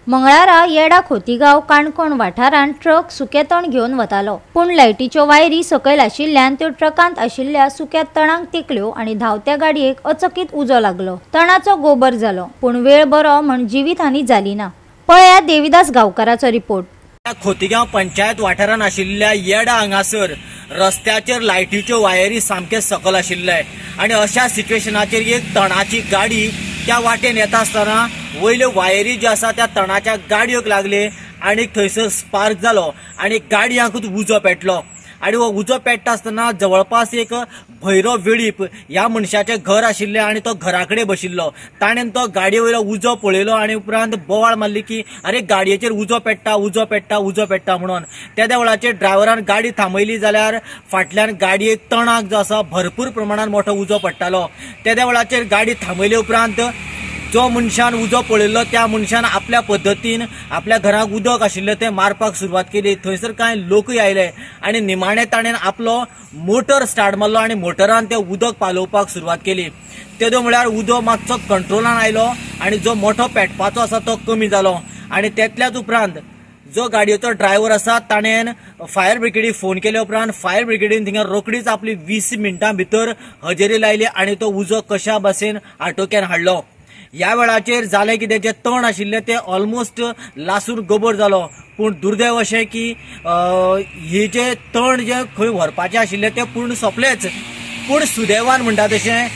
मंगळारा येडा खोतीगाव काणकोण वाठारांत ट्रक सुके तण घेवन वतालो, पूण लायटीच्यो वायरी सकयल आशिल्ल्यान त्यो ट्रकांत आशिल्ल्या सुक्या तणांक तेंकल्यो आनी धांवत्या गाडयेक अचकीत उजो लागलो। तणाचो गोबर जालो, पूण वेळ बरो म्हण जिवीतहानी जाली ना। पळयात देविदास गांवकाराचो रिपोर्ट। खोतीगांव पंचायत वाठारांत आशिल्ल्या येडा हांगासर रस्त्याचेर लायटीच्यो वायरी सामके सकल आशिल्ले आनी अशा सिच्युएशनाचेर एक तणाची गाडी त्या वाटेन येता आसतना वयल्यो वायरी ज्यो आसा त्या तणाच्या गाडयोक लागले आनी थंयसर स्पार्क जालो आनी गाडयांकूच उजो पेटलो। आनी हो उजो पेट्टा आसतना जवळपास एक भैरव वेळीप ह्या मनशाचें घर आशिल्लें आनी तो घरा कडेन बशिल्लो। ताणेन तो गाडये वयलो उजो पळयलो आनी उपरांत बोवाळ मारली की अरे गाडयेचेर उजो पेट्टा उजो पेट्टा उजो पेट्टा म्हणून। त्या वेळाचेर ड्रायव्हरान गाडी थांबयली जाल्यार फाटल्यान गाडयेक तणाक जो आसा भरपूर प्रमाणात मोठो उजो पडटालो। त्या वेळाचेर गाडी थांबयले उपरांत जो मनशान उजो पळयल्लो त्या मनशान आपल्या पद्दतीन आपल्या घराक उदक आशिल्लें तें मारपाक सुरवात केली। थंयसर कांय लोकूय आयले आनी निमाणे ताणेन आपलो मोटर स्टार्ट मारलो आनी मोटरान तें उदक पालोवपाक सुरवात केली। तेदो म्हळ्यार उदक मातसो कंट्रोलान आयलो आनी जो मोठो पेटपाचो आसा तो कमी जालो। आनी तेतल्याच उपरांत जो गाडयेचो ड्रायव्हर आसा ताणेन फायर ब्रिगेडीक फोन केले उपरांत फायर ब्रिगेडीन थिंगा रोखडीच आपली 20 मिनटां भितर हजेरी लायली आनी तो उजो कशा भाशेन आटोक्यान हाडलो। ह्या वेळाचेर जालें कितें, जे तण आशिल्लें तें ऑलमोस्ट लासून गोबर जालो। पूण दुर्दैव अशें की हे जे तण जे खंय व्हरपाचें आशिल्लें तें पूर्ण सोंपलेंच, पूण सुदैवान म्हणटा तशें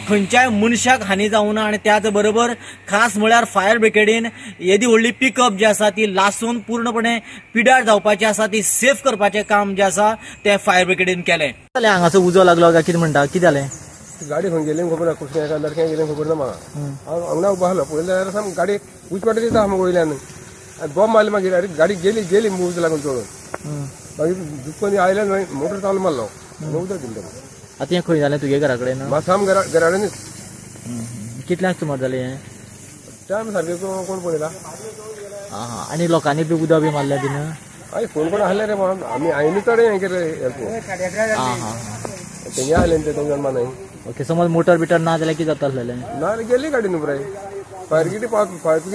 खंयच्याय मनशाक हानी जावना। आनी त्याच बरोबर खास म्हळ्यार फायर ब्रिगेडीन येदी व्हडली पिकअप जी आसा ती लासून पूर्णपणे पिड्यार जावपाची आसा ती सेफ करपाचें काम जें आसा तें फायर ब्रिगेडीन केलें। हांगासर उजो लागलो काय कितें म्हणटा, कितें जालें? गाडी खंय गेली खबर ना, कुसल्या एका लडक्याक गेली खबर ना म्हाका। हांव हांगा उबो आसलो, पळयलें जाल्यार सामको गाडी उजवाडा दिता म्हाका वयल्यान आनी बॉम्ब मारली मागीर। अरे गाडी गेली उजो लागून चडून मागीर दुसऱ्या आयल्यान मोटर चालू मारलो उदक दिलें। आतां हें खंय जालें तुगे घरा कडेन? म्हाका साम घरा कडेनच। कितल्यांक सुमार जालें हें? टायम सारकें कोण पळयला? आनी लोकांनी बी उदक बी मारलें बीन? हय फोन कोण आहले रे, आमी आयनी चड हें केलें हेल्प तेंगे आहले ते दोन जाण नाही। ओके, समज मोटर बिटर ना जाल्यार कितें जाता आसलेलें? ना गेली गाडी न्हू पुराय। फायर ब्रिगेड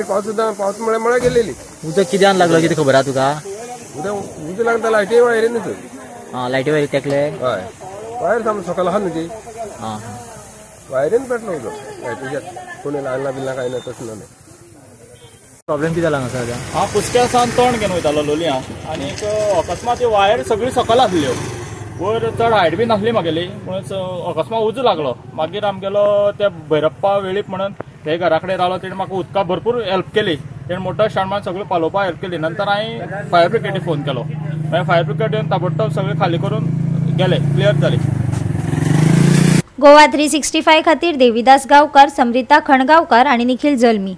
पावस सुद्दां पावस म्हळ्यार गेलेली। उदक कित्यान लागलो कितें खबर आहा तुका? उदक लागता लायटी वायरीनच। लायटी वायरी तेकले? हय, वायर सामको सकयल आहा न्हू ती, वायरीन पेटलो उदक। लायटीच्यात कोणी लायला बिल्ला कांय ना, तशें ना। प्रॉब्लेम कितें जाला हांगासर? हांव कुसक्या सावन तण घेवन वयतालो लोलयां आनी अकस्मात ती वायर सगळी सकयल आसल्यो, वयर चड हायट बी नासली म्हागेली, पूण अकस्मात उजो लागलो। मागीर आमगेलो ते भैरप्पा वेळीप म्हणून ते घरा कडेन रावलो, तेणें म्हाका उदका भरपूर हेल्प केली। तेणें मोटर स्टार्ट मारून सगळें पालोवपाक हेल्प केली। नंतर हांवें फायर ब्रिगेडीक फोन केलो, मागीर फायर ब्रिगेड येवन ताबडतोब सगळें खाली करून गेले, क्लियर जाली। गोवा 365 खातीर देविदास गांवकार, समरिता खणगांवकार आनी निखिल जल्मी।